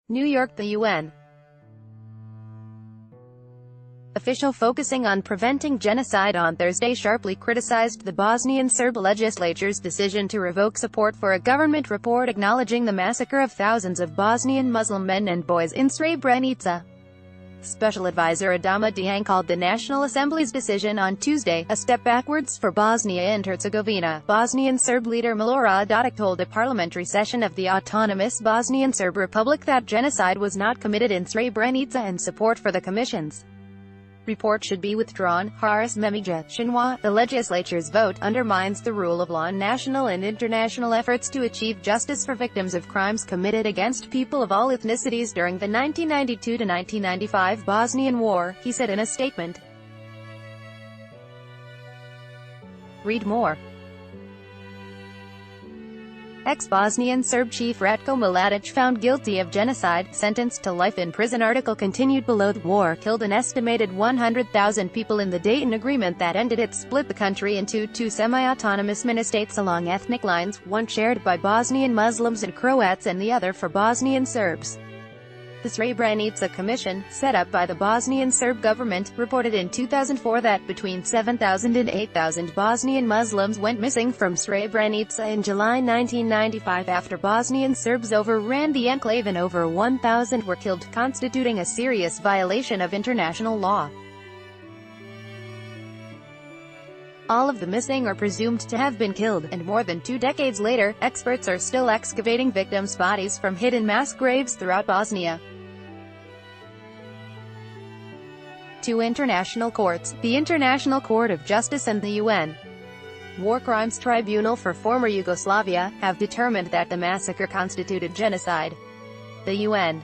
New York. The UN official focusing on preventing genocide on Thursday sharply criticized the Bosnian Serb legislature's decision to revoke support for a government report acknowledging the massacre of thousands of Bosnian Muslim men and boys in Srebrenica. Special Advisor Adama Dieng called the National Assembly's decision on Tuesday a step backwards for Bosnia and Herzegovina. Bosnian Serb leader Milorad Dodik told a parliamentary session of the autonomous Bosnian Serb Republic that genocide was not committed in Srebrenica and support for the Commission's report should be withdrawn. Haris Memija, Shinwa, the legislature's vote undermines the rule of law and national and international efforts to achieve justice for victims of crimes committed against people of all ethnicities during the 1992–1995 Bosnian War, he said in a statement. Read more. Ex-Bosnian Serb chief Ratko Mladic found guilty of genocide, sentenced to life in prison. Article continued below. The war killed an estimated 100,000 people in the Dayton Agreement that ended it split the country into two semi-autonomous mini-states along ethnic lines, one shared by Bosnian Muslims and Croats and the other for Bosnian Serbs. The Srebrenica Commission, set up by the Bosnian Serb government, reported in 2004 that between 7,000 and 8,000 Bosnian Muslims went missing from Srebrenica in July 1995 after Bosnian Serbs overran the enclave and over 1,000 were killed, constituting a serious violation of international law. All of the missing are presumed to have been killed, and more than 2 decades later, experts are still excavating victims' bodies from hidden mass graves throughout Bosnia. Two international courts, the International Court of Justice and the UN War Crimes Tribunal for former Yugoslavia, have determined that the massacre constituted genocide. The UN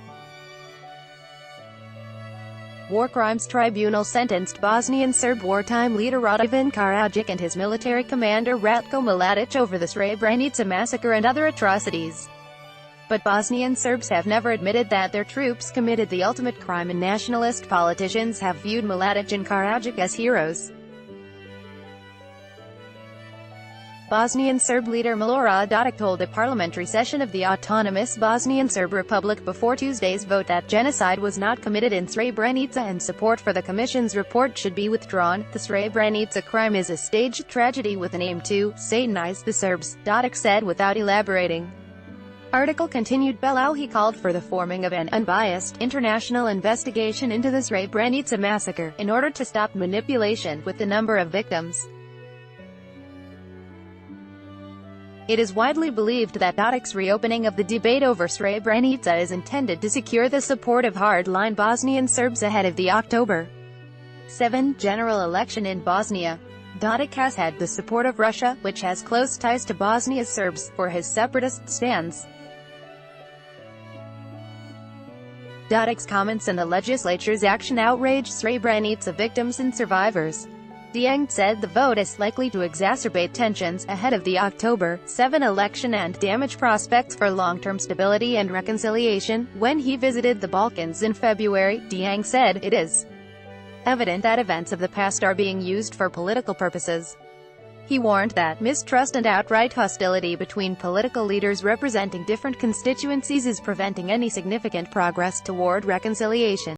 War Crimes Tribunal sentenced Bosnian Serb wartime leader Radovan Karadzic and his military commander Ratko Mladic over the Srebrenica massacre and other atrocities. But Bosnian Serbs have never admitted that their troops committed the ultimate crime, and nationalist politicians have viewed Mladic and Karadzic as heroes. Bosnian Serb leader Milorad Dodik told a parliamentary session of the autonomous Bosnian Serb Republic before Tuesday's vote that genocide was not committed in Srebrenica and support for the Commission's report should be withdrawn. The Srebrenica crime is a staged tragedy with an aim to satanize the Serbs, Dodik said without elaborating. Article continued below. He called for the forming of an unbiased, international investigation into the Srebrenica massacre, in order to stop manipulation with the number of victims. It is widely believed that Dodik's reopening of the debate over Srebrenica is intended to secure the support of hard-line Bosnian Serbs ahead of the October 7 general election in Bosnia. Dodik has had the support of Russia, which has close ties to Bosnia's Serbs, for his separatist stance. Dodik's comments and the legislature's action outrage Srebrenica victims and survivors. Dieng said the vote is likely to exacerbate tensions ahead of the October 7 election and damage prospects for long-term stability and reconciliation. When he visited the Balkans in February, Dieng said, "It is evident that events of the past are being used for political purposes." He warned that mistrust and outright hostility between political leaders representing different constituencies is preventing any significant progress toward reconciliation.